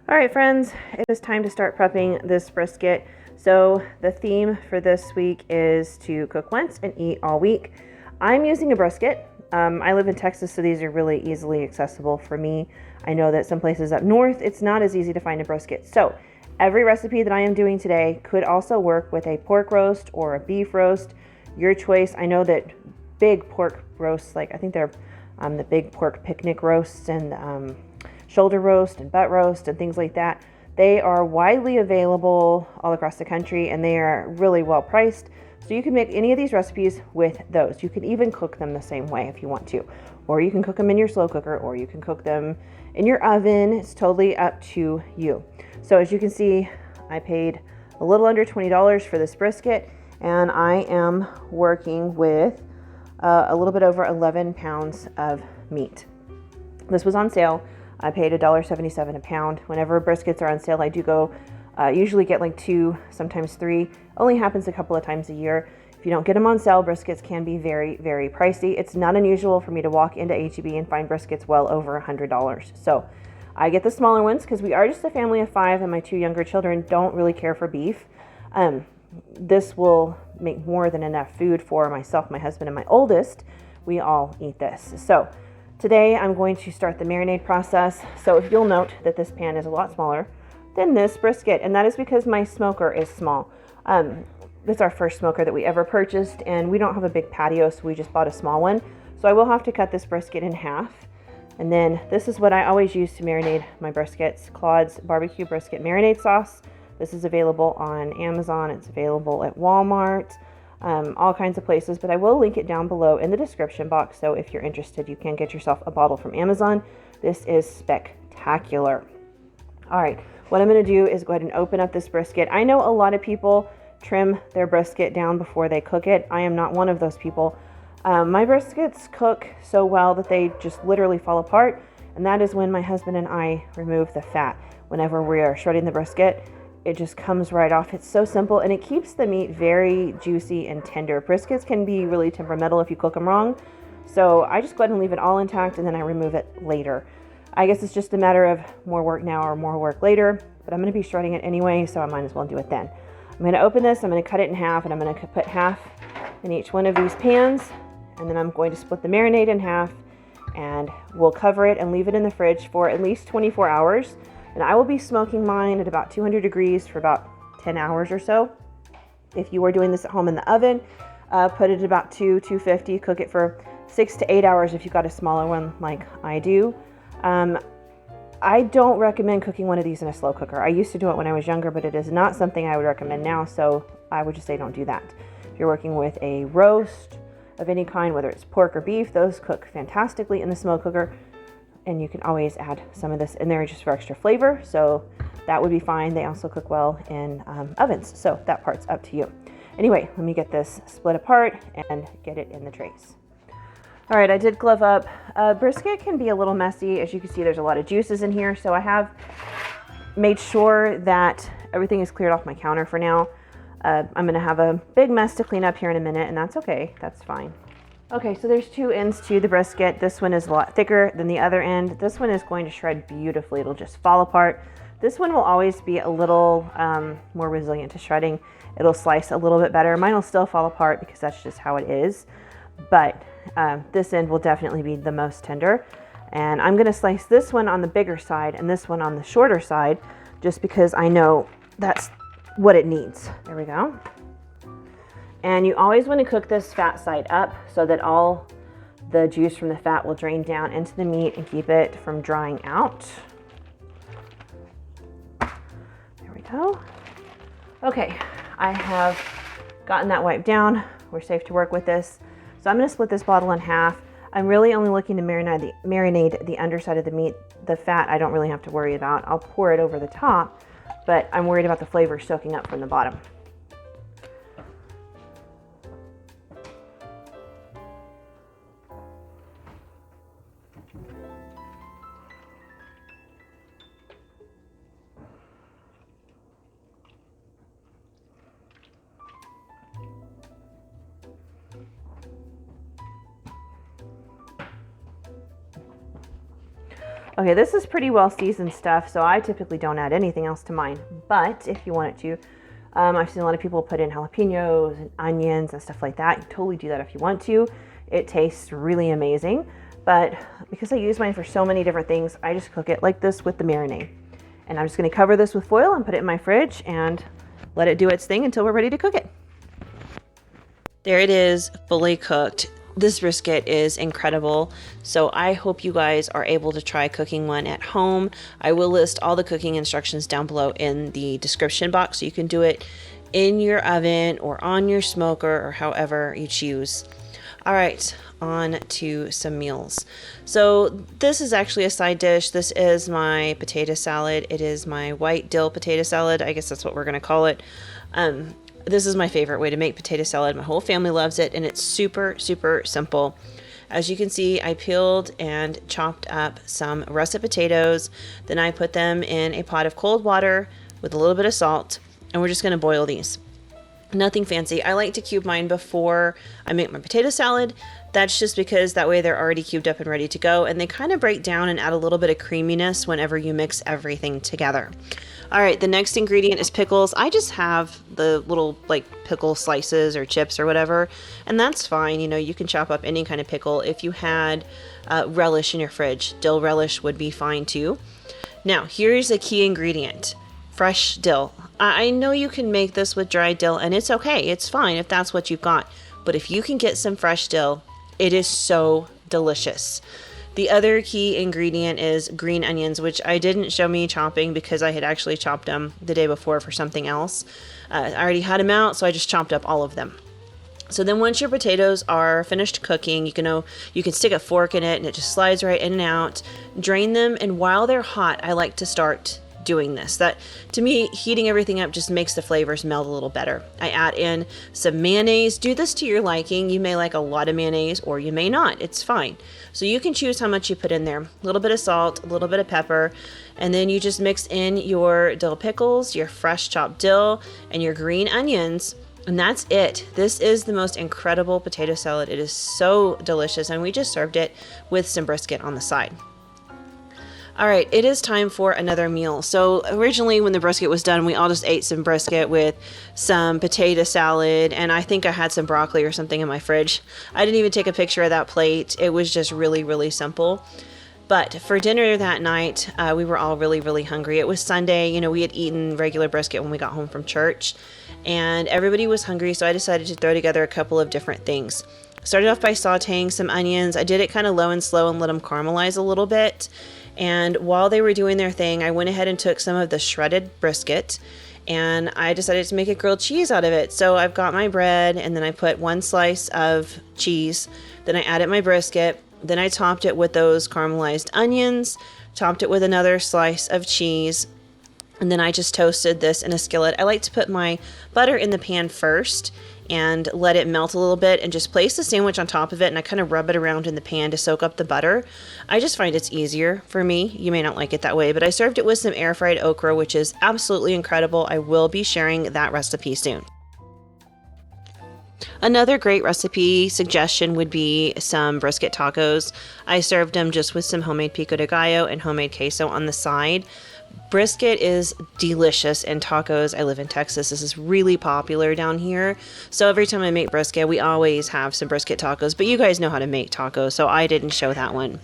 All right, friends, it is time to start prepping this brisket. So the theme for this week is to cook once and eat all week. I'm using a brisket. I live in Texas, so these are really easily accessible for me. I know that some places up north, it's not as easy to find a brisket. So every recipe that I am doing today could also work with a pork roast or a beef roast. Your choice. I know that big pork roasts, like I think they're the big pork picnic roasts and shoulder roast and butt roast and things like that. They are widely available all across the country and they are really well priced. So you can make any of these recipes with those. You can even cook them the same way if you want to, or you can cook them in your slow cooker, or you can cook them in your oven. It's totally up to you. So as you can see, I paid a little under $20 for this brisket, and I am working with a little bit over 11 pounds of meat. This was on sale. I paid $1.77 a pound. Whenever briskets are on sale, I do go, usually get like 2, sometimes 3. Only happens a couple of times a year. If you don't get them on sale, briskets can be very, very pricey. It's not unusual for me to walk into H-E-B and find briskets well over $100. So I get the smaller ones because we are just a family of 5 and my 2 younger children don't really care for beef. This will make more than enough food for myself, my husband, and my oldest. We all eat this. So today I'm going to start the marinade process. So if you'll note that this pan is a lot smaller than this brisket, and that is because my smoker is small. This is our first smoker that we ever purchased, and we don't have a big patio, so we just bought a small one. So I will have to cut this brisket in half. And then this is what I always use to marinate my briskets, Claude's barbecue brisket marinade sauce. This is available on Amazon. It's available at Walmart. All kinds of places, but I will link it down below in the description box. So if you're interested, you can get yourself a bottle from Amazon. This is spectacular. All right, what I'm going to do is go ahead and open up this brisket. I know a lot of people trim their brisket down before they cook it. I am not one of those people. My briskets cook so well that they just literally fall apart, and that is when my husband and I remove the fat. Whenever we are shredding the brisket, it just comes right off. It's so simple, and it keeps the meat very juicy and tender. Briskets can be really temperamental if you cook them wrong. So I just go ahead and leave it all intact, and then I remove it later. I guess it's just a matter of more work now or more work later, but I'm going to be shredding it anyway, so I might as well do it then. I'm going to open this, I'm going to cut it in half, and I'm going to put half in each one of these pans, and then I'm going to split the marinade in half, and we'll cover it and leave it in the fridge for at least 24 hours. And I will be smoking mine at about 200 degrees for about 10 hours or so. If you are doing this at home in the oven, put it at about 250, cook it for 6 to 8 hours if you've got a smaller one like I do. I don't recommend cooking one of these in a slow cooker. I used to do it when I was younger, but it is not something I would recommend now, so I would just say don't do that. If you're working with a roast of any kind, whether it's pork or beef, those cook fantastically in the slow cooker. And you can always add some of this in there just for extra flavor. So that would be fine. They also cook well in ovens. So that part's up to you. Anyway, let me get this split apart and get it in the trays. All right, I did glove up. Brisket can be a little messy. As you can see, there's a lot of juices in here. So I have made sure that everything is cleared off my counter for now. I'm gonna have a big mess to clean up here in a minute, and that's okay, that's fine. Okay, so there's 2 ends to the brisket. This one is a lot thicker than the other end. This one is going to shred beautifully. It'll just fall apart. This one will always be a little more resilient to shredding. It'll slice a little bit better. Mine will still fall apart because that's just how it is. But this end will definitely be the most tender. And I'm gonna slice this one on the bigger side and this one on the shorter side, just because I know that's what it needs. There we go. And you always want to cook this fat side up so that all the juice from the fat will drain down into the meat and keep it from drying out. There we go. Okay, I have gotten that wiped down. We're safe to work with this. So I'm going to split this bottle in half. I'm really only looking to marinate the underside of the meat. The fat I don't really have to worry about. I'll pour it over the top, but I'm worried about the flavor soaking up from the bottom. Okay, this is pretty well seasoned stuff, so I typically don't add anything else to mine. But if you wanted to, I've seen a lot of people put in jalapenos and onions and stuff like that. You totally do that if you want to. It tastes really amazing. But because I use mine for so many different things, I just cook it like this with the marinade. And I'm just going to cover this with foil and put it in my fridge and let it do its thing until we're ready to cook it. There it is, fully cooked. This brisket is incredible, so I hope you guys are able to try cooking one at home. I will list all the cooking instructions down below in the description box, so you can do it in your oven or on your smoker or however you choose. All right, on to some meals. So this is actually a side dish. This is my potato salad. It is my white dill potato salad. I guess that's what we're gonna call it. This is my favorite way to make potato salad. My whole family loves it, and it's super, super simple. As you can see, I peeled and chopped up some russet potatoes. Then I put them in a pot of cold water with a little bit of salt, and we're just gonna boil these. Nothing fancy. I like to cube mine before I make my potato salad. That's just because that way they're already cubed up and ready to go, and they kind of break down and add a little bit of creaminess whenever you mix everything together. All right, the next ingredient is pickles. I just have the little like pickle slices or chips or whatever, and that's fine. You know, you can chop up any kind of pickle. If you had relish in your fridge, dill relish would be fine too. Now, here's a key ingredient: fresh dill. I know you can make this with dried dill, and it's okay. It's fine if that's what you've got. But if you can get some fresh dill, it is so delicious. The other key ingredient is green onions, which I didn't show me chopping because I had actually chopped them the day before for something else. I already had them out, so I just chopped up all of them. So then once your potatoes are finished cooking, you can stick a fork in it and it just slides right in and out. Drain them, and while they're hot, I like to start doing this. That, to me, heating everything up just makes the flavors meld a little better. I add in some mayonnaise. Do this to your liking. You may like a lot of mayonnaise or you may not. It's fine. So you can choose how much you put in there. A little bit of salt, a little bit of pepper, and then you just mix in your dill pickles, your fresh chopped dill, and your green onions. And that's it. This is the most incredible potato salad. It is so delicious, and we just served it with some brisket on the side. All right, it is time for another meal. So originally when the brisket was done, we all just ate some brisket with some potato salad, and I think I had some broccoli or something in my fridge. I didn't even take a picture of that plate. It was just really, really simple. But for dinner that night, we were all really, really hungry. It was Sunday. You know, we had eaten regular brisket when we got home from church, and everybody was hungry, so I decided to throw together a couple of different things. Started off by sauteing some onions. I did it kind of low and slow and let them caramelize a little bit. And while they were doing their thing, I went ahead and took some of the shredded brisket and I decided to make a grilled cheese out of it. So I've got my bread, and then I put one slice of cheese. Then I added my brisket. Then I topped it with those caramelized onions, topped it with another slice of cheese. And then I just toasted this in a skillet. I like to put my butter in the pan first and let it melt a little bit and just place the sandwich on top of it, and I kind of rub it around in the pan to soak up the butter. I just find it's easier for me. You may not like it that way, but I served it with some air fried okra, which is absolutely incredible. I will be sharing that recipe soon. Another great recipe suggestion would be some brisket tacos. I served them just with some homemade pico de gallo and homemade queso on the side. Brisket is delicious in tacos. I live in Texas. This is really popular down here. So every time I make brisket, we always have some brisket tacos. But you guys know how to make tacos, so I didn't show that one.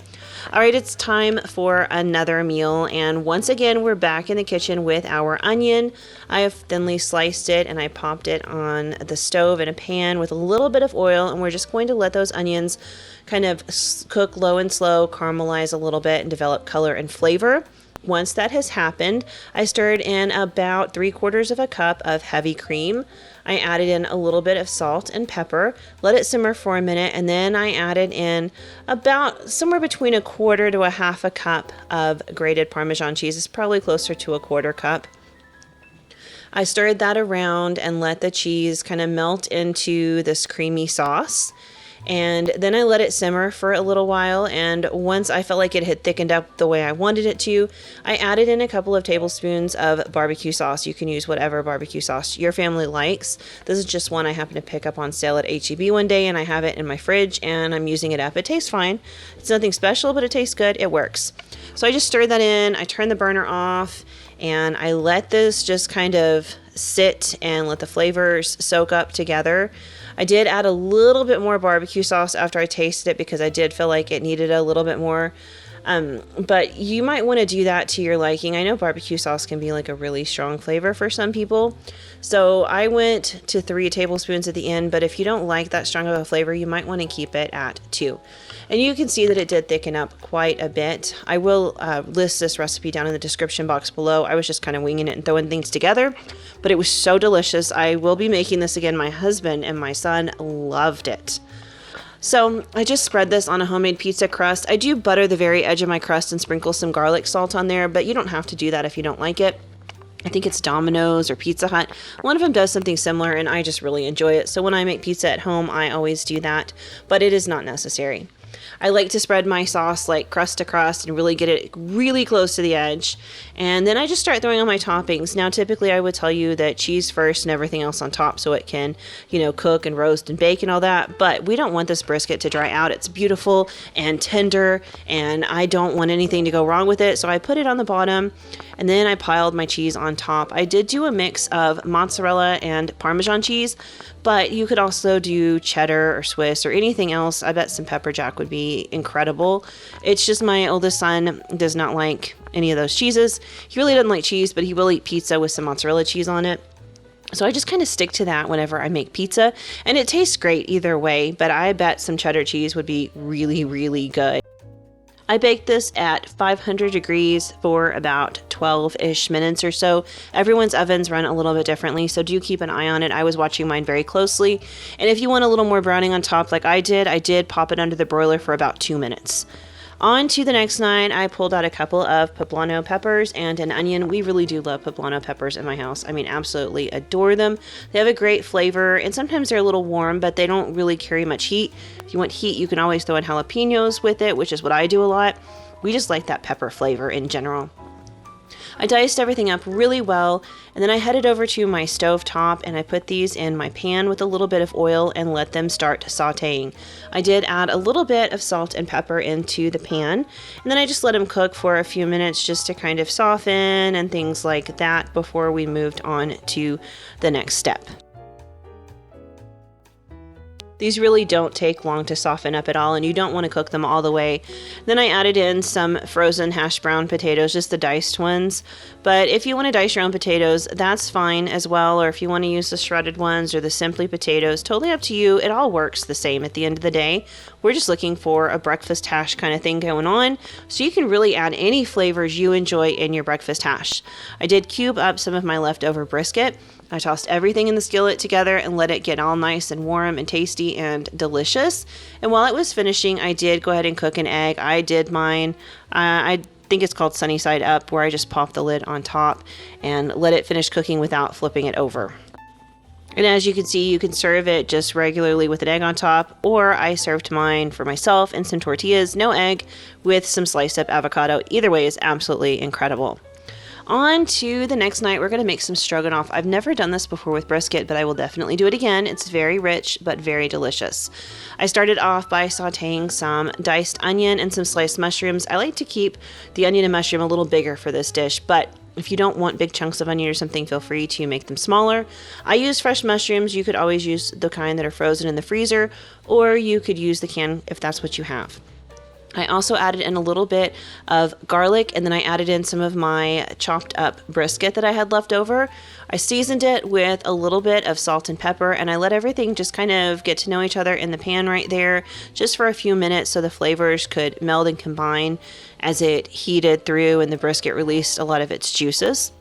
All right, it's time for another meal. And once again, we're back in the kitchen with our onion. I have thinly sliced it and I popped it on the stove in a pan with a little bit of oil. And we're just going to let those onions kind of cook low and slow, caramelize a little bit, and develop color and flavor. Once that has happened, I stirred in about 3/4 of a cup of heavy cream. I added in a little bit of salt and pepper, let it simmer for a minute, and then I added in about somewhere between 1/4 to 1/2 a cup of grated Parmesan cheese. It's probably closer to 1/4 cup. I stirred that around and let the cheese kind of melt into this creamy sauce. And then I let it simmer for a little while, and once I felt like it had thickened up the way I wanted it to, I added in a couple of tablespoons of barbecue sauce. You can use whatever barbecue sauce your family likes. This is just one I happened to pick up on sale at H-E-B one day, and I have it in my fridge, and I'm using it up. It tastes fine. It's nothing special, but it tastes good. It works. So I just stirred that in. I turned the burner off, and I let this just kind of sit and let the flavors soak up together. I did add a little bit more barbecue sauce after I tasted it because I did feel like it needed a little bit more. But you might want to do that to your liking. I know barbecue sauce can be like a really strong flavor for some people. So I went to 3 tablespoons at the end, but if you don't like that strong of a flavor, you might want to keep it at 2. And you can see that it did thicken up quite a bit. I will list this recipe down in the description box below. I was just kind of winging it and throwing things together, but it was so delicious. I will be making this again. My husband and my son loved it. So I just spread this on a homemade pizza crust. I do butter the very edge of my crust and sprinkle some garlic salt on there, but you don't have to do that if you don't like it. I think it's Domino's or Pizza Hut. One of them does something similar, and I just really enjoy it. So when I make pizza at home, I always do that, but it is not necessary. I like to spread my sauce like crust to crust and really get it really close to the edge. And then I just start throwing on my toppings. Now, typically I would tell you that cheese first and everything else on top so it can, cook and roast and bake and all that. But we don't want this brisket to dry out. It's beautiful and tender, and I don't want anything to go wrong with it. So I put it on the bottom, and then I piled my cheese on top. I did do a mix of mozzarella and Parmesan cheese, but you could also do cheddar or Swiss or anything else. I bet some pepper jack would be incredible. It's just my oldest son does not like any of those cheeses. He really doesn't like cheese, but he will eat pizza with some mozzarella cheese on it. So I just kind of stick to that whenever I make pizza, and it tastes great either way, but I bet some cheddar cheese would be really, really good. I baked this at 500 degrees for about 12-ish minutes or so. Everyone's ovens run a little bit differently, so do keep an eye on it. I was watching mine very closely. And if you want a little more browning on top like I did pop it under the broiler for about 2 minutes. On to the next night, I pulled out a couple of poblano peppers and an onion. We really do love poblano peppers in my house. I mean, absolutely adore them. They have a great flavor, and sometimes they're a little warm, but they don't really carry much heat. If you want heat, you can always throw in jalapenos with it, which is what I do a lot. We just like that pepper flavor in general. I diced everything up really well, and then I headed over to my stove top and I put these in my pan with a little bit of oil and let them start sauteing. I did add a little bit of salt and pepper into the pan, and then I just let them cook for a few minutes just to kind of soften and things like that before we moved on to the next step. These really don't take long to soften up at all, and you don't want to cook them all the way. Then I added in some frozen hash brown potatoes, just the diced ones. But if you want to dice your own potatoes, that's fine as well. Or if you want to use the shredded ones or the simply potatoes, totally up to you. It all works the same at the end of the day. We're just looking for a breakfast hash kind of thing going on, so you can really add any flavors you enjoy in your breakfast hash. I did cube up some of my leftover brisket. I tossed everything in the skillet together and let it get all nice and warm and tasty and delicious. And while it was finishing, I did go ahead and cook an egg. I did mine. I think it's called sunny side up, where I just pop the lid on top and let it finish cooking without flipping it over. And as you can see, you can serve it just regularly with an egg on top, or I served mine for myself and some tortillas, no egg, with some sliced up avocado. Either way is absolutely incredible. On to the next night, we're going to make some stroganoff. I've never done this before with brisket, but I will definitely do it again. It's very rich, but very delicious. I started off by sauteing some diced onion and some sliced mushrooms. I like to keep the onion and mushroom a little bigger for this dish, but if you don't want big chunks of onion or something, feel free to make them smaller. I use fresh mushrooms. You could always use the kind that are frozen in the freezer, or you could use the can if that's what you have. I also added in a little bit of garlic, and then I added in some of my chopped up brisket that I had left over. I seasoned it with a little bit of salt and pepper, and I let everything just kind of get to know each other in the pan right there just for a few minutes so the flavors could meld and combine as it heated through and the brisket released a lot of its juices.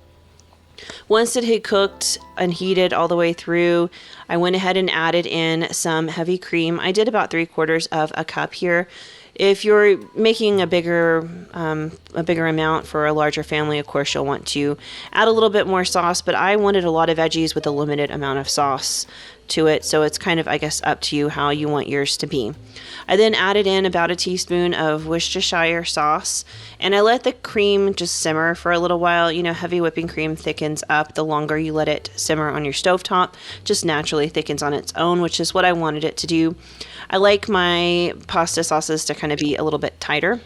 Once it had cooked and heated all the way through, I went ahead and added in some heavy cream. I did about 3/4 of a cup here. If you're making a bigger a bigger amount for a larger family, of course you'll want to add a little bit more sauce, but I wanted a lot of veggies with a limited amount of sauce to it, so it's kind of, I guess, up to you how you want yours to be. I then added in about a teaspoon of Worcestershire sauce, and I let the cream just simmer for a little while. You know, heavy whipping cream thickens up the longer you let it simmer on your stovetop, just naturally thickens on its own, which is what I wanted it to do. I like my pasta sauces to kind of be a little bit tighter.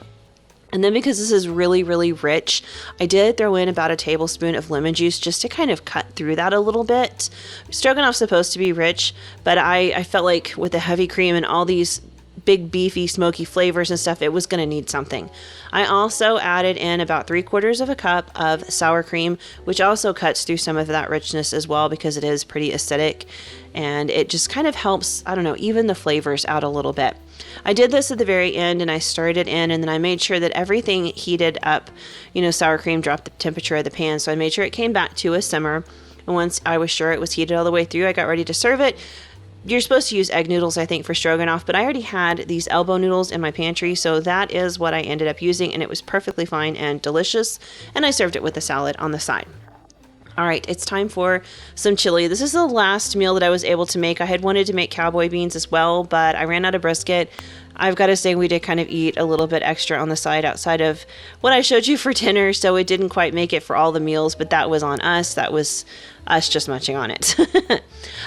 And then because this is really, really rich, I did throw in about a tablespoon of lemon juice just to kind of cut through that a little bit. Stroganoff's supposed to be rich, but I felt like with the heavy cream and all these big beefy smoky flavors and stuff, it was going to need something. I also added in about 3/4 of a cup of sour cream, which also cuts through some of that richness as well because it is pretty acidic, and it just kind of helps, I don't know, even the flavors out a little bit. I did this at the very end, and I stirred it in, and then I made sure that everything heated up. You know, sour cream dropped the temperature of the pan, so I made sure it came back to a simmer, and once I was sure it was heated all the way through, I got ready to serve it. You're supposed to use egg noodles, I think, for stroganoff, but I already had these elbow noodles in my pantry, so that is what I ended up using, and it was perfectly fine and delicious, and I served it with a salad on the side. All right, it's time for some chili. This is the last meal that I was able to make. I had wanted to make cowboy beans as well, but I ran out of brisket. I've got to say we did kind of eat a little bit extra on the side outside of what I showed you for dinner, so it didn't quite make it for all the meals, but that was on us. That was us just munching on it.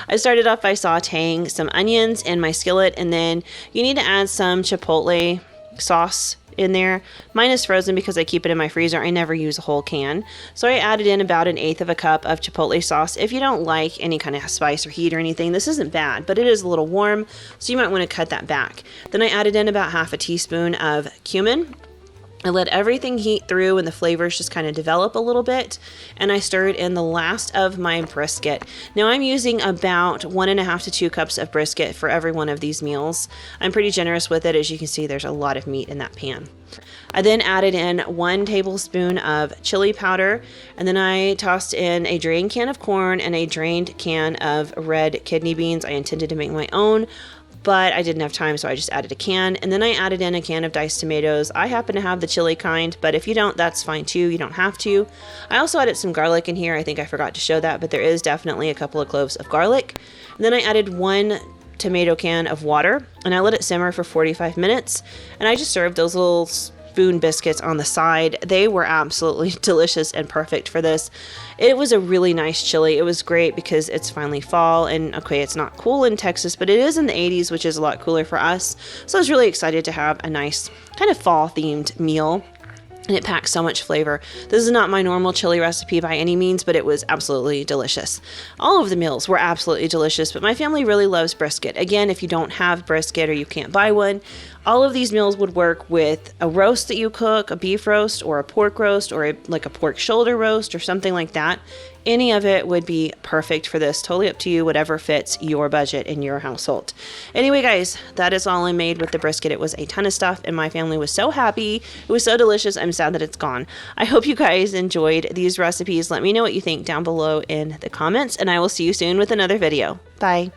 I started off by sauteing some onions in my skillet, and then you need to add some chipotle sauce in there. Mine is frozen because I keep it in my freezer. I never use a whole can. So I added in about 1/8 of a cup of chipotle sauce. If you don't like any kind of spice or heat or anything, this isn't bad, but it is a little warm, so you might want to cut that back. Then I added in about 1/2 teaspoon of cumin. I let everything heat through and the flavors just kind of develop a little bit, and I stirred in the last of my brisket. Now I'm using about 1.5 to 2 cups of brisket for every one of these meals. I'm pretty generous with it. As you can see, there's a lot of meat in that pan. I then added in 1 tablespoon of chili powder, and then I tossed in a drained can of corn and a drained can of red kidney beans. I intended to make my own, but I didn't have time, so I just added a can. And then I added in a can of diced tomatoes. I happen to have the chili kind, but if you don't, that's fine too. You don't have to. I also added some garlic in here. I think I forgot to show that, but there is definitely a couple of cloves of garlic. And then I added 1 tomato can of water, and I let it simmer for 45 minutes. And I just served those little spoon biscuits on the side. They were absolutely delicious and perfect for this. It was a really nice chili. It was great because it's finally fall, and okay, it's not cool in Texas, but it is in the 80s, which is a lot cooler for us. So I was really excited to have a nice kind of fall themed meal. And it packs so much flavor. This is not my normal chili recipe by any means, but it was absolutely delicious. All of the meals were absolutely delicious, but my family really loves brisket. Again, if you don't have brisket or you can't buy one, all of these meals would work with a roast that you cook, a beef roast or a pork roast or like a pork shoulder roast or something like that. Any of it would be perfect for this. Totally up to you, whatever fits your budget in your household. Anyway, guys, that is all I made with the brisket. It was a ton of stuff, and my family was so happy. It was so delicious. I'm sad that it's gone. I hope you guys enjoyed these recipes. Let me know what you think down below in the comments, and I will see you soon with another video. Bye.